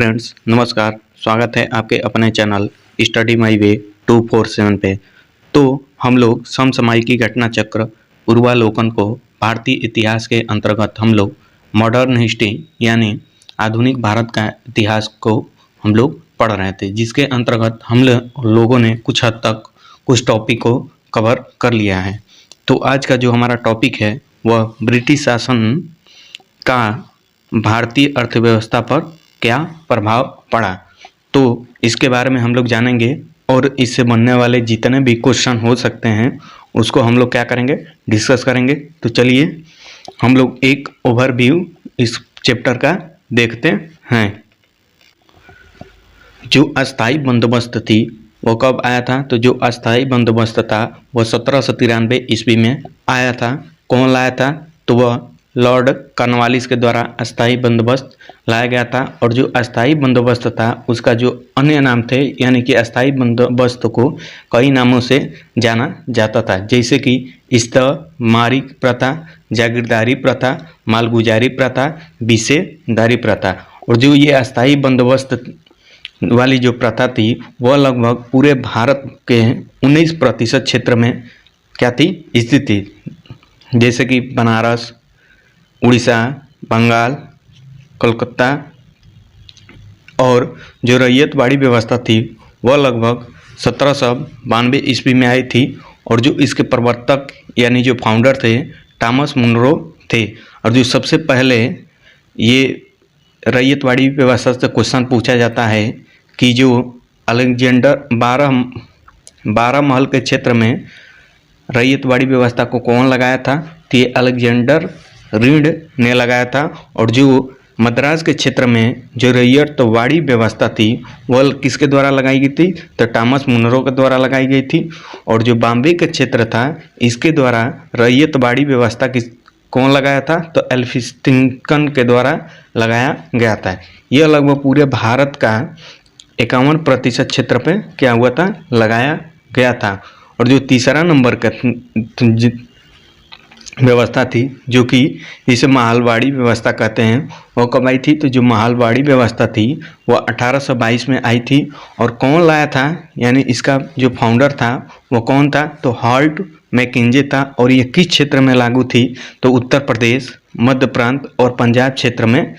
Friends, नमस्कार। स्वागत है आपके अपने चैनल स्टडी माई वे 247 पे। तो हम लोग समसामयिकी घटना चक्र पूर्वालोकन को भारतीय इतिहास के अंतर्गत हम लोग मॉडर्न हिस्ट्री यानी आधुनिक भारत का इतिहास को हम लोग पढ़ रहे थे, जिसके अंतर्गत हम लोगों ने कुछ हद तक कुछ टॉपिक को कवर कर लिया है। तो आज का जो हमारा टॉपिक है वह ब्रिटिश शासन का भारतीय अर्थव्यवस्था पर क्या प्रभाव पड़ा, तो इसके बारे में हम लोग जानेंगे और इससे बनने वाले जितने भी क्वेश्चन हो सकते हैं उसको हम लोग क्या करेंगे, डिस्कस करेंगे। तो चलिए हम लोग एक ओवरव्यू इस चैप्टर का देखते हैं। जो अस्थाई बंदोबस्त थी वो कब आया था? तो जो अस्थाई बंदोबस्त था वह 1793 ईस्वी में आया था। कौन लाया था? तो वह लॉर्ड कॉर्नवालिस के द्वारा अस्थाई बंदोबस्त लाया गया था। और जो अस्थाई बंदोबस्त था उसका जो अन्य नाम थे, यानी कि अस्थाई बंदोबस्त को कई नामों से जाना जाता था, जैसे कि इस्तमारी प्रथा, जागीरदारी प्रथा, मालगुजारी प्रथा, विशेदारी प्रथा। और जो ये अस्थाई बंदोबस्त वाली जो प्रथा थी वह लगभग पूरे भारत के 19% क्षेत्र में क्या थी, स्थित थी, जैसे कि बनारस, उड़ीसा, बंगाल, कोलकाता। और जो रैयतवाड़ी व्यवस्था थी वह लगभग 1792 ईस्वी में आई थी। और जो इसके प्रवर्तक यानी जो फाउंडर थे थॉमस मुनरो थे। और जो सबसे पहले ये रैयतवाड़ी व्यवस्था से क्वेश्चन पूछा जाता है कि जो अलेक्जेंडर 12 महल के क्षेत्र में रैयतवाड़ी व्यवस्था को कौन लगाया था? तो ये अलेक्जेंडर रीड ने लगाया था। और जो मद्रास के क्षेत्र में जो रैयतवाड़ी व्यवस्था थी वह किसके द्वारा लगाई गई थी? तो थॉमस मुनरो के द्वारा लगाई गई थी। और जो बॉम्बे के क्षेत्र था इसके द्वारा रैयतवाड़ी व्यवस्था कौन लगाया था? तो एल्फिंस्टन के द्वारा लगाया गया था। यह लगभग पूरे भारत का 51% क्षेत्र पे क्या हुआ था, लगाया गया था। और जो तीसरा नंबर का व्यवस्था थी जो कि इसे महलवाड़ी व्यवस्था कहते हैं, वो कब आई थी? तो जो महलवाड़ी व्यवस्था थी वह 1822 में आई थी। और कौन लाया था, यानी इसका जो फाउंडर था वो कौन था? तो हॉल्ट मैकेंजे था। और ये किस क्षेत्र में लागू थी? तो उत्तर प्रदेश, मध्य प्रांत और पंजाब क्षेत्र में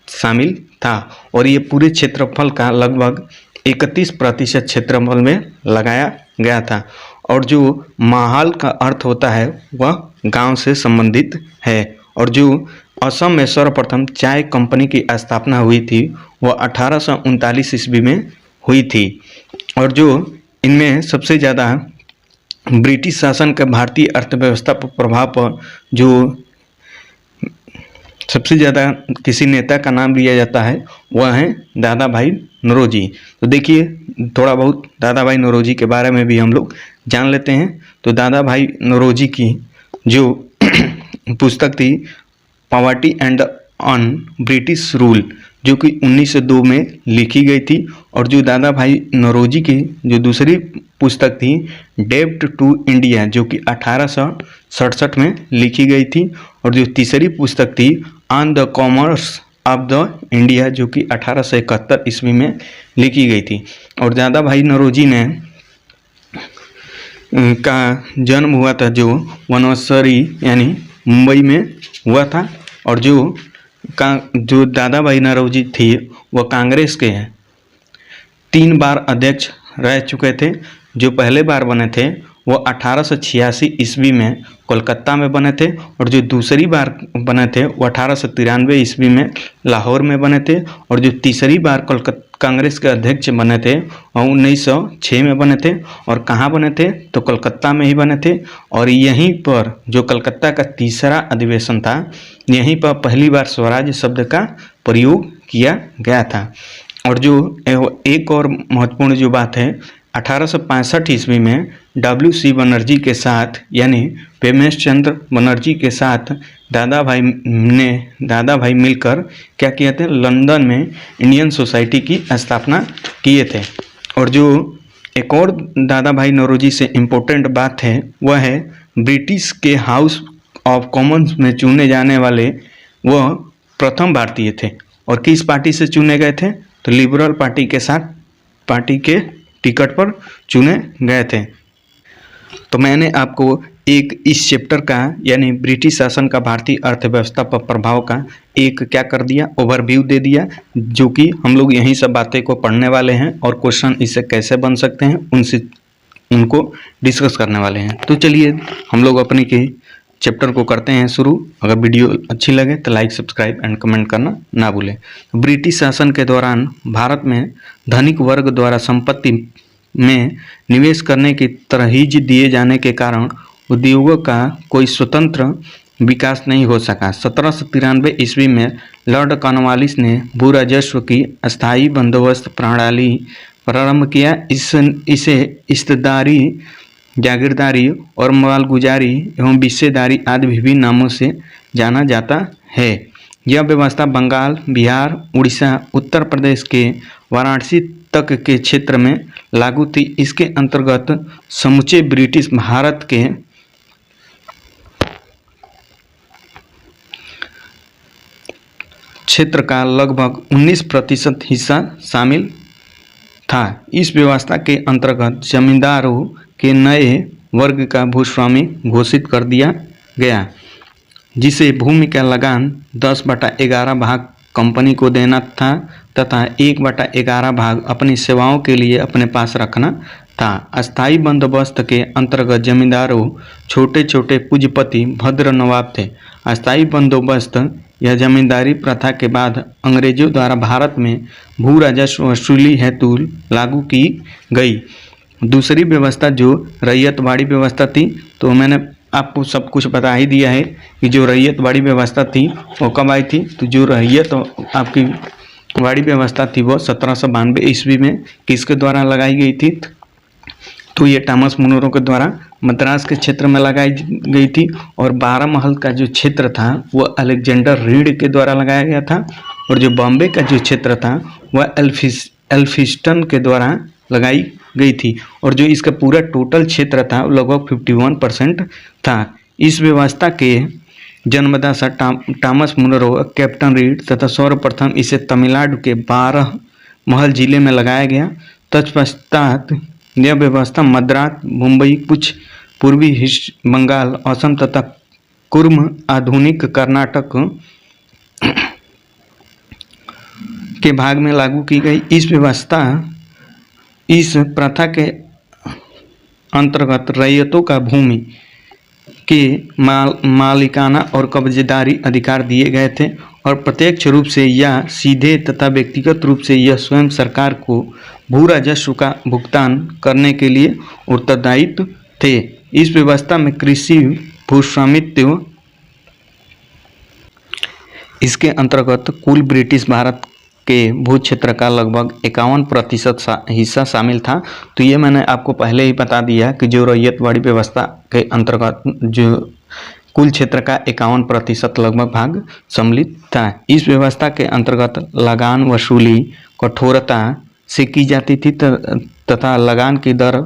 शामिल था। और ये पूरे क्षेत्रफल का लगभग 31% क्षेत्रफल में लगाया गया था। और जो महल का अर्थ होता है वह गांव से संबंधित है। और जो असम में सर्वप्रथम चाय कंपनी की स्थापना हुई थी वह 1839 ईस्वी में हुई थी। और जो इनमें सबसे ज़्यादा ब्रिटिश शासन के भारतीय अर्थव्यवस्था पर प्रभाव पर जो सबसे ज़्यादा किसी नेता का नाम लिया जाता है वह है दादा भाई नौरोजी। तो देखिए थोड़ा बहुत दादा भाई नौरोजी के बारे में भी हम लोग जान लेते हैं। तो दादा भाई नौरोजी की जो पुस्तक थी poverty and on British rule, जो कि 1902 में लिखी गई थी। और जो दादा भाई नौरोजी की जो दूसरी पुस्तक थी डेब्ट टू इंडिया, जो कि 1867 में लिखी गई थी। और जो तीसरी पुस्तक थी on the commerce of the India, जो कि 1871 ईस्वी में लिखी गई थी। और दादा भाई नौरोजी ने का जन्म हुआ था जो वनवसरी यानी मुंबई में हुआ था। और जो दादा भाई नौरोजी थी वह कांग्रेस के हैं 3 बार अध्यक्ष रह चुके थे। जो पहले बार बने थे वो 1886 ईस्वी में कोलकाता में बने थे। और जो दूसरी बार बने थे वो 1893 ईस्वी में लाहौर में बने थे। और जो तीसरी बार कांग्रेस के अध्यक्ष बने थे वो 1906 में बने थे। और कहाँ बने थे? तो कोलकाता में ही बने थे। और यहीं पर जो कलकत्ता का तीसरा अधिवेशन था यहीं पर पहली बार स्वराज शब्द का प्रयोग किया गया था। और जो एक और महत्वपूर्ण जो बात है 1865 ईस्वी में W.C. बनर्जी के साथ यानी पेमेश चंद्र बनर्जी के साथ दादा भाई मिलकर क्या किए थे? लंदन में इंडियन सोसाइटी की स्थापना किए थे। और जो एक और दादा भाई नौरोजी से इम्पोर्टेंट बात है वह है ब्रिटिश के हाउस ऑफ कॉमन्स में चुने जाने वाले वह प्रथम भारतीय थे। और किस पार्टी से चुने गए थे? तो लिबरल पार्टी के साथ पार्टी के टिकट पर चुने गए थे। तो मैंने आपको एक इस चैप्टर का यानी ब्रिटिश शासन का भारतीय अर्थव्यवस्था पर प्रभाव का एक क्या कर दिया, ओवरव्यू दे दिया, जो कि हम लोग यही सब बातें को पढ़ने वाले हैं और क्वेश्चन इससे कैसे बन सकते हैं उनको डिस्कस करने वाले हैं। तो चलिए हम लोग अपने के चैप्टर को करते हैं शुरू। अगर वीडियो अच्छी लगे तो लाइक, सब्सक्राइब एंड कमेंट करना ना भूलें। ब्रिटिश शासन के दौरान भारत में धनिक वर्ग द्वारा संपत्ति में निवेश करने की तरहीज दिए जाने के कारण उद्योगों का कोई स्वतंत्र विकास नहीं हो सका। 1793 ईस्वी में लॉर्ड कॉर्नवालिस ने भू राजस्व की अस्थायी बंदोबस्त प्रणाली प्रारंभ किया। इसे हिस्सेदारी, जागीरदारी और मालगुजारी एवं हिस्सेदारी आदि विभिन्न नामों से जाना जाता है। यह व्यवस्था बंगाल, बिहार, उड़ीसा, उत्तर प्रदेश के वाराणसी तक के क्षेत्र में लागू थी। इसके अंतर्गत समूचे ब्रिटिश भारत के क्षेत्र का लगभग 19% हिस्सा शामिल था। इस व्यवस्था के अंतर्गत जमींदारों के नए वर्ग का भूस्वामी घोषित कर दिया गया, जिसे भूमि का लगान 10/11 भाग कंपनी को देना था तथा 1/11 भाग अपनी सेवाओं के लिए अपने पास रखना था। अस्थायी बंदोबस्त के अंतर्गत जमींदारों, छोटे छोटे पूंजीपति भद्र नवाब थे। अस्थायी बंदोबस्त यह जमींदारी प्रथा के बाद अंग्रेजों द्वारा भारत में भू राजस्व वसूली हेतु लागू की गई। दूसरी व्यवस्था जो रैयतवाड़ी व्यवस्था थी, तो मैंने आपको सब कुछ बता ही दिया है कि जो रैयतवाड़ी व्यवस्था थी वो कब आई थी। तो जो रैयत आपकी वाड़ी व्यवस्था थी वो 1792 ईस्वी में किसके द्वारा लगाई गई थी, तो ये थॉमस मुनरो के द्वारा मद्रास के क्षेत्र में लगाई गई थी। और 12 महल का जो क्षेत्र था वो अलेक्जेंडर रीड के द्वारा लगाया गया था। और जो बॉम्बे का जो क्षेत्र था वह एल्फिस्टन के द्वारा लगाई गई थी। और जो इसका पूरा टोटल क्षेत्र था लगभग 51% था। इस व्यवस्था के जन्मदाता थॉमस मुनरो, कैप्टन रीड तथा सर्वप्रथम इसे तमिलनाडु के 12 महल जिले में लगाया गया। तत्पश्चात यह व्यवस्था मद्रास, मुंबई, कुछ पूर्वी बंगाल, असम तथा कुर्म आधुनिक कर्नाटक के भाग में लागू की गई। इस प्रथा के अंतर्गत रैयतों का भूमि के मालिकाना और कब्जेदारी अधिकार दिए गए थे और प्रत्यक्ष रूप से या सीधे तथा व्यक्तिगत रूप से यह स्वयं सरकार को भू राजस्व का भुगतान करने के लिए उत्तरदायित्व थे। इस व्यवस्था में कृषि भूस्वामित्व इसके अंतर्गत कुल ब्रिटिश भारत के भू क्षेत्र का लगभग 51% हिस्सा शामिल था। तो ये मैंने आपको पहले ही बता दिया कि जो रैयतवाड़ी व्यवस्था के अंतर्गत जो कुल क्षेत्र का 51% लगभग भाग सम्मिलित था। इस व्यवस्था के अंतर्गत लगान वसूली कठोरता से की जाती थी तथा लगान की दर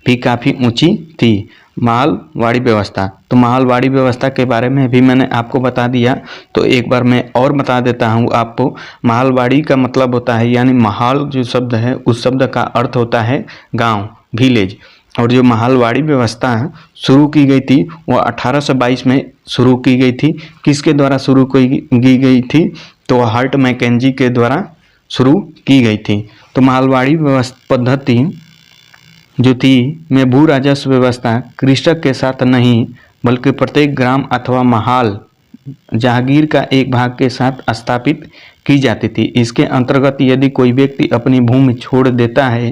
भी काफ़ी ऊंची थी। महलवाड़ी व्यवस्था, तो महलवाड़ी व्यवस्था के बारे में भी मैंने आपको बता दिया। तो एक बार मैं और बता देता हूँ आपको। महलवाड़ी का मतलब होता है, यानी महल जो शब्द है उस शब्द का अर्थ होता है गांव, विलेज। और जो महलवाड़ी व्यवस्था शुरू की गई थी वो 1822 में शुरू की गई थी। किसके द्वारा शुरू की गई थी, तो हर्ट मैकेंजी के द्वारा शुरू की गई थी। तो महलवाड़ी व्यवस्था पद्धति जो थी में भू राजस्व व्यवस्था कृषक के साथ नहीं बल्कि प्रत्येक ग्राम अथवा महाल जहागीर का एक भाग के साथ स्थापित की जाती थी। इसके अंतर्गत यदि कोई व्यक्ति अपनी भूमि छोड़ देता है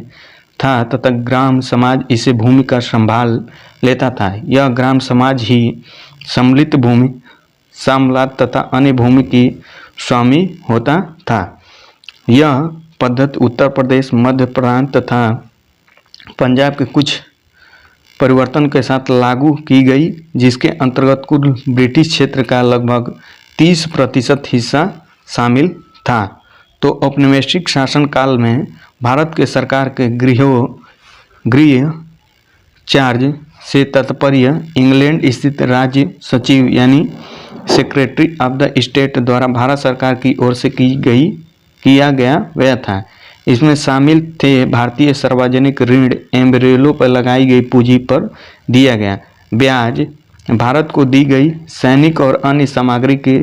था तथा ग्राम समाज इसे भूमि का संभाल लेता था। यह ग्राम समाज ही सम्मिलित भूमि, सामलात तथा अन्य भूमि की स्वामी होता था। यह पद्धति उत्तर प्रदेश, मध्य प्रांत तथा पंजाब के कुछ परिवर्तन के साथ लागू की गई, जिसके अंतर्गत कुल ब्रिटिश क्षेत्र का लगभग 30% हिस्सा शामिल था। तो औपनिवेशिक शासन काल में भारत के सरकार के गृह चार्ज से तात्पर्य इंग्लैंड स्थित राज्य सचिव यानी सेक्रेटरी ऑफ द स्टेट द्वारा भारत सरकार की ओर से किया गया था। इसमें शामिल थे भारतीय सार्वजनिक ऋण एम्ब्रेलो पर लगाई गई पूंजी पर दिया गया ब्याज, भारत को दी गई सैनिक और अन्य सामग्री की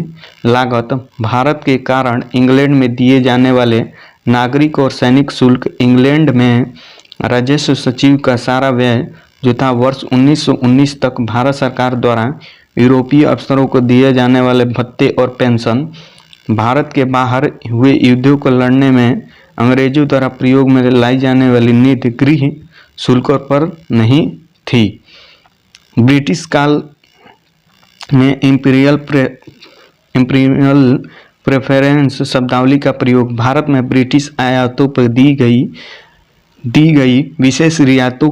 लागत, भारत के कारण इंग्लैंड में दिए जाने वाले नागरिक और सैनिक शुल्क, इंग्लैंड में राजस्व सचिव का सारा व्यय जो था वर्ष 1919 तक, भारत सरकार द्वारा यूरोपीय अफसरों को दिए जाने वाले भत्ते और पेंशन, भारत के बाहर हुए युद्धों को लड़ने में अंग्रेजों द्वारा प्रयोग में लाई जाने वाली नीति गृह शुल्कों पर नहीं थी। ब्रिटिश काल में इंपीरियल प्रेफरेंस शब्दावली का प्रयोग भारत में ब्रिटिश आयातों पर दी गई विशेष रियायतों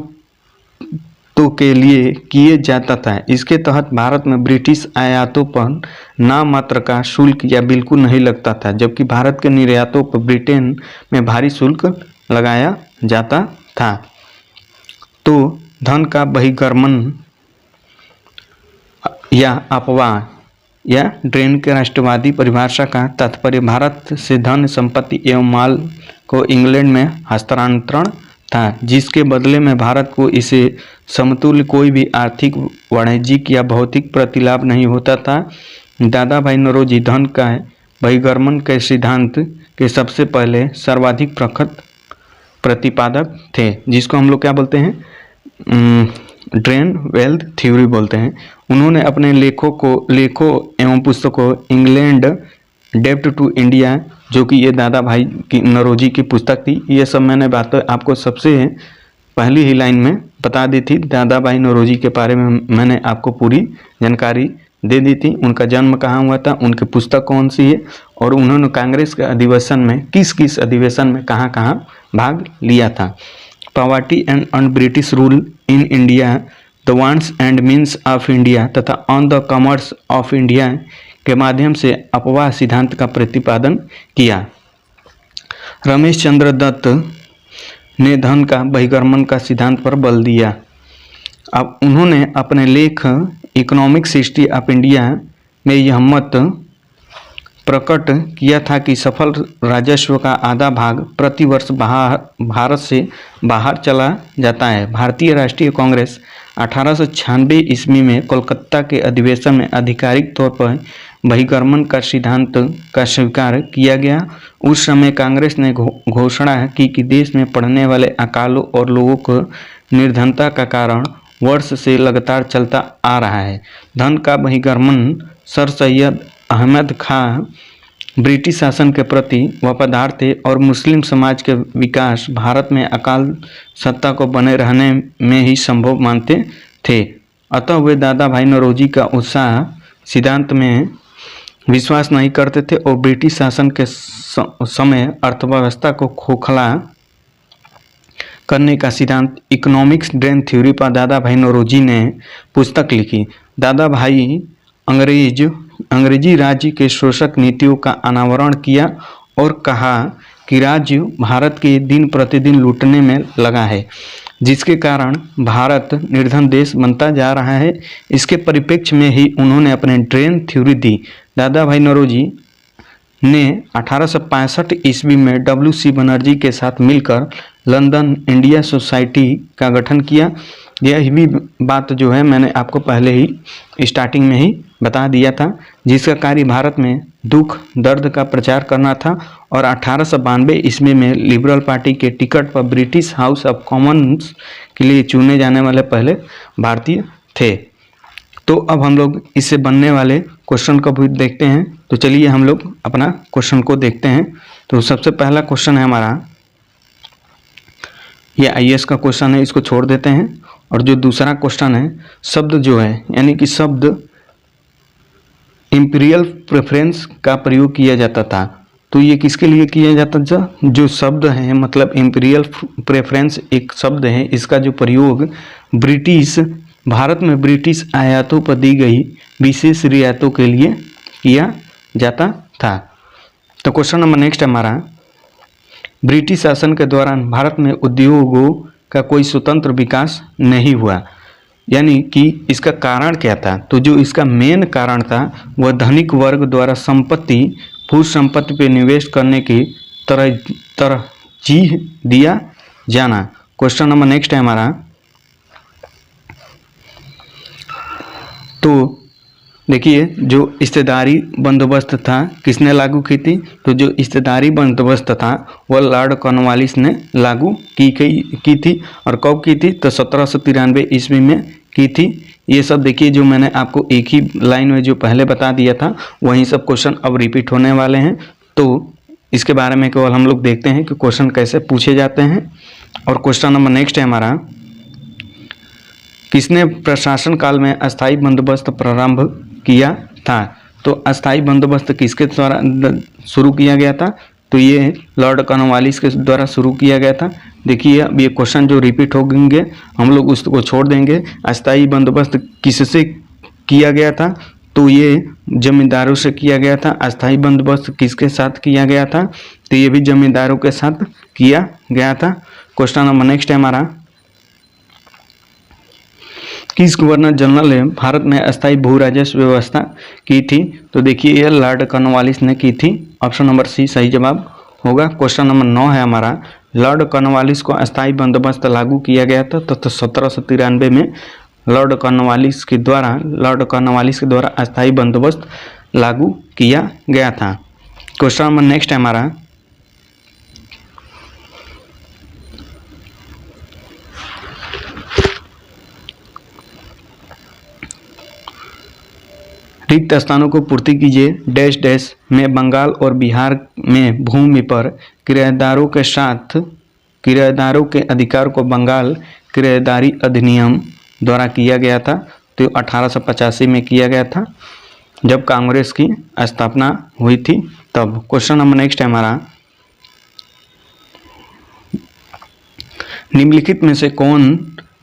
के लिए किए जाता था। इसके तहत भारत में ब्रिटिश आयातों पर नाम मात्र का शुल्क या बिल्कुल नहीं लगता था, जबकि भारत के निर्यातों पर ब्रिटेन में भारी शुल्क लगाया जाता था। तो धन का बहिर्गमन या अपवाह या ड्रेन के राष्ट्रवादी परिभाषा का तात्पर्य भारत से धन, संपत्ति एवं माल को इंग्लैंड में हस्तांतरण था, जिसके बदले में भारत को इसे समतुल्य कोई भी आर्थिक, वाणिज्यिक या भौतिक प्रतिलाभ नहीं होता था। दादा भाई नौरोजी धन का बहिर्गमन के सिद्धांत के सबसे पहले सर्वाधिक प्रखर प्रतिपादक थे, जिसको हम लोग क्या बोलते हैं, ड्रेन वेल्थ थ्योरी बोलते हैं। उन्होंने अपने लेखों एवं पुस्तकों इंग्लैंड डेब्ट टू इंडिया, जो कि ये दादा भाई की नौरोजी की पुस्तक थी, ये सब मैंने बातें आपको सबसे पहली ही लाइन में बता दी थी। दादा भाई नौरोजी के बारे में मैंने आपको पूरी जानकारी दे दी थी, उनका जन्म कहाँ हुआ था, उनकी पुस्तक कौन सी है और उन्होंने कांग्रेस के अधिवेशन में किस किस अधिवेशन में कहाँ कहाँ भाग लिया था। Poverty and British rule in India, the wants and means of India तथा on the commerce of India के माध्यम से अपवाह सिद्धांत का प्रतिपादन किया। रमेश चंद्र दत्त ने धन का बहिर्गमन का सिद्धांत पर बल दिया। अब उन्होंने अपने लेख इकोनॉमिक्स हिस्ट्री ऑफ इंडिया में यह मत प्रकट किया था कि सफल राजस्व का आधा भाग प्रतिवर्ष भारत से बाहर चला जाता है। भारतीय राष्ट्रीय कांग्रेस 1896 ईस्वी में कोलकाता के अधिवेशन में आधिकारिक तौर पर बहिर्गमन का सिद्धांत का स्वीकार किया गया। उस समय कांग्रेस ने घोषणा की कि देश में पड़ने वाले अकालों और लोगों को निर्धनता का कारण वर्ष से लगातार चलता आ रहा है। धन का बहिर्गमन सर सैयद अहमद खां ब्रिटिश शासन के प्रति वफादार थे और मुस्लिम समाज के विकास भारत में अकाल सत्ता को बने रहने में ही संभव मानते थे। अतः वे दादा भाई नौरोजी का उत्साह सिद्धांत में विश्वास नहीं करते थे और ब्रिटिश शासन के समय अर्थव्यवस्था को खोखला करने का सिद्धांत इकोनॉमिक्स ड्रेन थ्योरी पर दादा भाई नौरोजी ने पुस्तक लिखी। दादा भाई अंग्रेजी राज्य के शोषक नीतियों का अनावरण किया और कहा कि राज्य भारत के दिन प्रतिदिन लूटने में लगा है, जिसके कारण भारत निर्धन देश बनता जा रहा है। इसके परिप्रेक्ष्य में ही उन्होंने अपने ड्रेन थ्योरी दी। दादा भाई नौरोजी ने 1865 ईस्वी में W.C. बनर्जी के साथ मिलकर लंदन इंडिया सोसाइटी का गठन किया। यह भी बात जो है मैंने आपको पहले ही स्टार्टिंग में ही बता दिया था, जिसका कार्य भारत में दुख दर्द का प्रचार करना था और 1892 ईस्वी में लिबरल पार्टी के टिकट पर ब्रिटिश हाउस ऑफ कॉमन्स के लिए चुने जाने वाले पहले भारतीय थे। तो अब हम लोग इससे बनने वाले क्वेश्चन को भी देखते हैं। तो चलिए हम लोग अपना क्वेश्चन को देखते हैं। तो सबसे पहला क्वेश्चन है हमारा, ये IAS का क्वेश्चन है, इसको छोड़ देते हैं। और जो दूसरा क्वेश्चन है, शब्द जो है यानी कि शब्द इंपीरियल प्रेफरेंस का प्रयोग किया जाता था। तो ये किसके लिए किया जाता था? जो शब्द है मतलब इंपीरियल प्रेफरेंस एक शब्द है, इसका जो प्रयोग भारत में ब्रिटिश आयातों पर दी गई विशेष रियायतों के लिए किया जाता था। तो क्वेश्चन नंबर नेक्स्ट हमारा, ब्रिटिश शासन के दौरान भारत में उद्योगों का कोई स्वतंत्र विकास नहीं हुआ, यानी कि इसका कारण क्या था? तो जो इसका मेन कारण था वह धनिक वर्ग द्वारा भू संपत्ति पर निवेश करने की जी दिया जाना। क्वेश्चन नंबर नेक्स्ट है हमारा, तो देखिए जो हिस्सेदारी बंदोबस्त था किसने लागू की थी, तो जो हिस्सेदारी बंदोबस्त था वह लॉर्ड कॉर्नवालिस ने लागू की थी। और कब की थी, तो 1793 ईस्वी में की थी। ये सब देखिए जो मैंने आपको एक ही लाइन में जो पहले बता दिया था वही सब क्वेश्चन अब रिपीट होने वाले हैं। तो इसके बारे में केवल हम लोग देखते हैं कि क्वेश्चन कैसे पूछे जाते हैं। और क्वेश्चन नंबर नेक्स्ट है हमारा, किसने प्रशासन काल में अस्थायी बंदोबस्त प्रारंभ किया था। तो अस्थायी बंदोबस्त किसके द्वारा शुरू किया गया था, तो ये लॉर्ड कॉर्नवालिस के द्वारा शुरू किया गया था। देखिए अब ये क्वेश्चन जो रिपीट होंगे हम लोग उसको छोड़ देंगे। अस्थायी बंदोबस्त किससे किया गया था, तो ये जमींदारों से किया गया था। अस्थायी बंदोबस्त किसके साथ किया गया था, तो ये भी जमींदारों के साथ किया गया था। क्वेश्चन नंबर नेक्स्ट है हमारा, किस गवर्नर जनरल ने भारत में अस्थायी भू राजस्व व्यवस्था की थी, तो देखिए यह लॉर्ड कॉर्नवालिस ने की थी। ऑप्शन नंबर सी सही जवाब होगा। क्वेश्चन नंबर 9 है हमारा, लॉर्ड कॉर्नवालिस को अस्थायी बंदोबस्त लागू किया गया था तो 1793 में लॉर्ड कॉर्नवालिस के द्वारा अस्थायी बंदोबस्त लागू किया गया था। क्वेश्चन नंबर नेक्स्ट है हमारा, रिक्त स्थानों को पूर्ति कीजिए डैश डैश में बंगाल और बिहार में भूमि पर किराएदारों के अधिकार को बंगाल किराएदारी अधिनियम द्वारा किया गया था। तो 1885 में किया गया था जब कांग्रेस की स्थापना हुई थी तब। क्वेश्चन नंबर नेक्स्ट है हमारा, निम्नलिखित में से कौन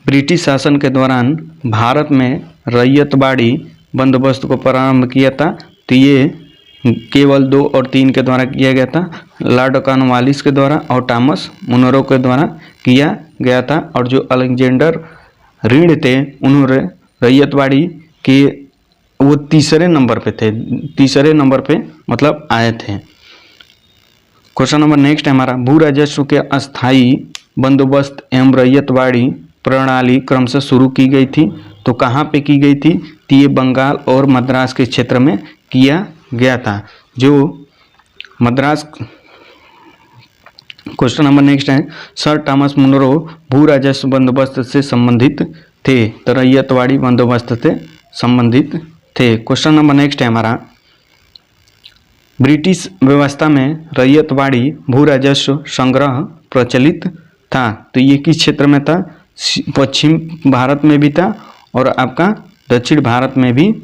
ब्रिटिश शासन के दौरान भारत में रैयतवाड़ी बंदोबस्त को प्रारंभ किया था, तो ये केवल 2 और 3 के द्वारा किया गया था, लॉर्ड कॉर्नवालिस के द्वारा और थॉमस मुनरो के द्वारा किया गया था। और जो अलेक्जेंडर रीड थे उन्होंने रैयतवाड़ी के वो तीसरे नंबर पे मतलब आए थे। क्वेश्चन नंबर नेक्स्ट है हमारा, भू राजस्व के अस्थायी बंदोबस्त एवं रैयतवाड़ी प्रणाली क्रमशः शुरू की गई थी, तो कहाँ पे की गई थी, तो ये बंगाल और मद्रास के क्षेत्र में किया गया था। जो मद्रास, क्वेश्चन नंबर नेक्स्ट है, सर थॉमस मुनरो भू राजस्व बंदोबस्त से संबंधित थे, तो रैयतवाड़ी बंदोबस्त से संबंधित थे। क्वेश्चन नंबर नेक्स्ट है हमारा, ब्रिटिश व्यवस्था में रैयतवाड़ी भू राजस्व संग्रह प्रचलित था, तो ये किस क्षेत्र में था, पश्चिम भारत में भी था और आपका दक्षिण भारत में भी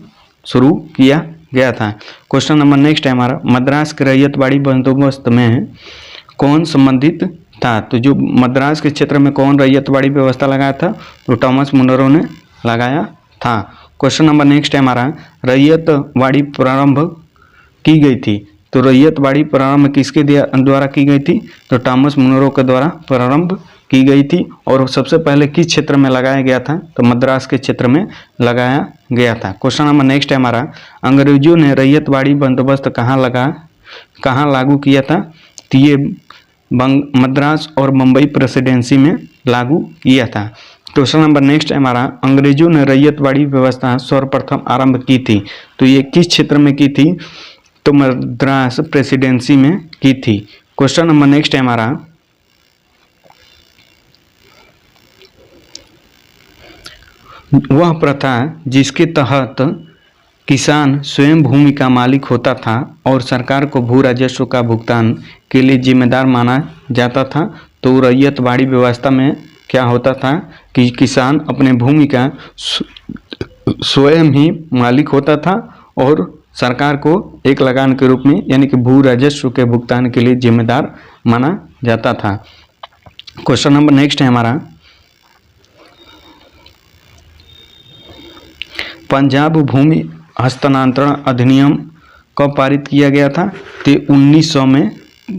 शुरू किया गया था। क्वेश्चन नंबर नेक्स्ट है हमारा, मद्रास के रैयतवाड़ी बंदोबस्त में कौन संबंधित था, तो जो मद्रास के क्षेत्र में कौन रैयतवाड़ी व्यवस्था लगाया था, तो थॉमस मुनरो ने लगाया था। क्वेश्चन नंबर नेक्स्ट है हमारा, रैयतवाड़ी प्रारंभ की गई थी, तो रैयतवाड़ी प्रारंभ किसके द्वारा की गई थी, तो थॉमस मुनरो के द्वारा प्रारंभ की गई थी। और सबसे पहले किस क्षेत्र में लगाया गया था, तो मद्रास के क्षेत्र में लगाया गया था। क्वेश्चन नंबर नेक्स्ट है हमारा, अंग्रेजों ने रैयतवाड़ी बंदोबस्त कहाँ लागू किया था, तो ये मद्रास और मुंबई प्रेसिडेंसी में लागू किया था। क्वेश्चन नंबर नेक्स्ट है हमारा, अंग्रेजों ने रैयतवाड़ी व्यवस्था सर्वप्रथम आरंभ की थी, तो ये किस क्षेत्र में की थी, तो मद्रास प्रेसिडेंसी में की थी। क्वेश्चन नंबर नेक्स्ट है हमारा, वह प्रथा जिसके तहत किसान स्वयं भूमि का मालिक होता था और सरकार को भू राजस्व का भुगतान के लिए जिम्मेदार माना जाता था, तो रैयतवाड़ी व्यवस्था में क्या होता था कि किसान अपने भूमि का स्वयं ही मालिक होता था और सरकार को एक लगान के रूप में यानी कि भू राजस्व के भुगतान के लिए जिम्मेदार माना जाता था। क्वेश्चन नंबर नेक्स्ट है हमारा, पंजाब भूमि हस्तांतरण अधिनियम कब पारित किया गया था, तो 1900 में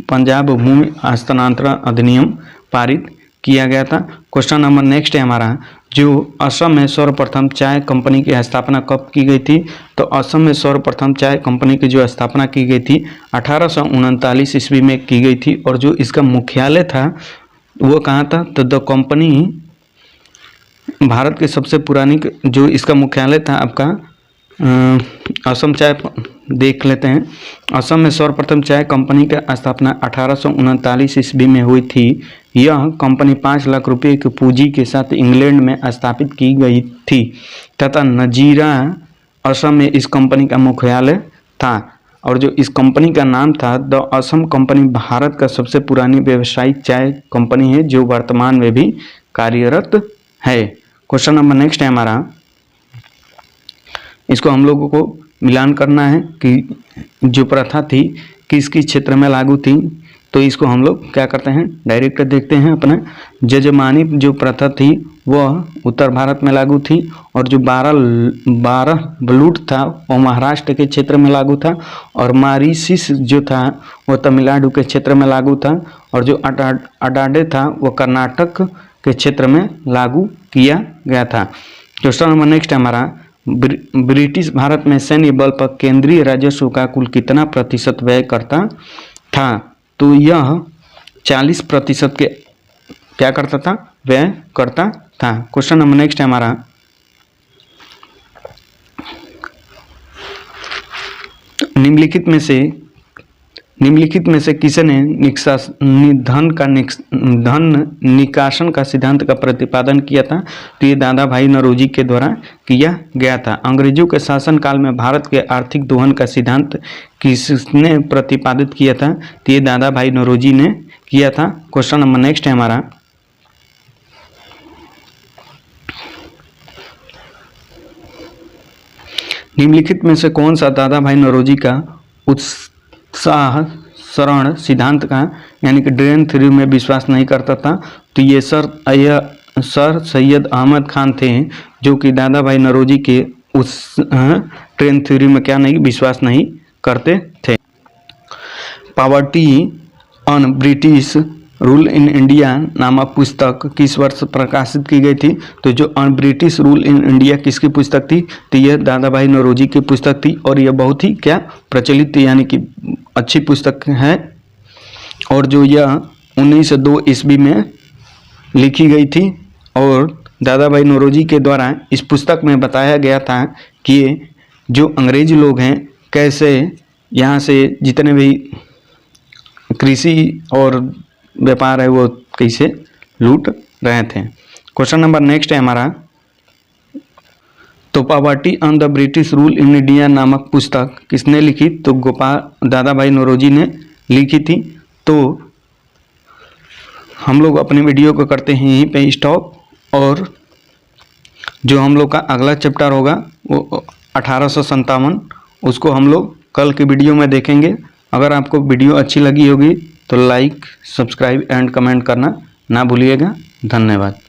पंजाब भूमि हस्तांतरण अधिनियम पारित किया गया था। क्वेश्चन नंबर नेक्स्ट है हमारा, जो असम में सर्वप्रथम चाय कंपनी की स्थापना कब की गई थी? तो असम में सर्वप्रथम चाय कंपनी की जो स्थापना की गई थी 1839 ईस्वी में की गई थी। और जो इसका मुख्यालय था वो कहाँ था? तो द कंपनी, भारत के सबसे पुरानी जो इसका मुख्यालय था आपका असम चाय, देख लेते हैं। असम में सर्वप्रथम चाय कंपनी की स्थापना 1839 ईस्वी में हुई थी। यह कंपनी 5 लाख रुपए की पूंजी के साथ इंग्लैंड में स्थापित की गई थी तथा नजीरा असम में इस कंपनी का मुख्यालय था। और जो इस कंपनी का नाम था द असम कंपनी, भारत का सबसे पुरानी व्यावसायिक चाय कंपनी है जो वर्तमान में भी कार्यरत है। क्वेश्चन नंबर नेक्स्ट है हमारा, इसको हम लोगों को मिलान करना है कि जो प्रथा थी किसकी क्षेत्र में लागू थी। तो इसको हम लोग क्या करते हैं, डायरेक्ट देखते हैं। अपना जजमानी जो प्रथा थी वह उत्तर भारत में लागू थी। और जो 12 बलूट था वो महाराष्ट्र के क्षेत्र में लागू था। और मारीसिस जो था वो तमिलनाडु के क्षेत्र में लागू था। और जो अडाडे था वो कर्नाटक के क्षेत्र में लागू किया गया था। क्वेश्चन नंबर नेक्स्ट हमारा, ब्रिटिश भारत में सैन्य बल पर केंद्रीय राजस्व का कुल कितना प्रतिशत व्यय करता था? तो यह 40% के क्या करता था? व्यय करता था। क्वेश्चन नंबर नेक्स्ट है हमारा, निम्नलिखित में से किसने धन निकासन का सिद्धांत का प्रतिपादन किया था? तो ये दादा भाई नौरोजी के द्वारा किया गया था। अंग्रेजों के शासनकाल में भारत के आर्थिक दोहन का सिद्धांत किसने प्रतिपादित किया था? तो ये दादा भाई नौरोजी ने किया था। क्वेश्चन नंबर नेक्स्ट है हमारा, निम्नलिखित में से कौन सा दादा भाई नौरोजी का उत्साह शरण सिद्धांत का यानी कि ड्रेन थ्योरी में विश्वास नहीं करता था? तो ये सर सैयद अहमद खान थे जो कि दादा भाई नौरोजी के उस ट्रेन थ्योरी में क्या नहीं विश्वास नहीं करते थे। Poverty on British rule in India नामक पुस्तक किस वर्ष प्रकाशित की गई थी? तो जो on British rule in India किसकी पुस्तक थी? तो यह दादा भाई नौरोजी की पुस्तक थी। और यह बहुत ही क्या प्रचलित यानी कि अच्छी पुस्तक है। और जो यह 1902 ईस्वी में लिखी गई थी। और दादा भाई नौरोजी के द्वारा इस पुस्तक में बताया गया था कि जो अंग्रेज लोग हैं कैसे यहाँ से जितने भी कृषि और व्यापार है वो कैसे लूट रहे थे। क्वेश्चन नंबर नेक्स्ट है हमारा, तो poverty on the British rule in India नामक पुस्तक किसने लिखी? तो दादा भाई नौरोजी ने लिखी थी। तो हम लोग अपने वीडियो को करते हैं यहीं पे स्टॉप। और जो हम लोग का अगला चैप्टर होगा वो 1857, उसको हम लोग कल के वीडियो में देखेंगे। अगर आपको वीडियो अच्छी लगी होगी तो लाइक, सब्सक्राइब एंड कमेंट करना ना भूलिएगा। धन्यवाद।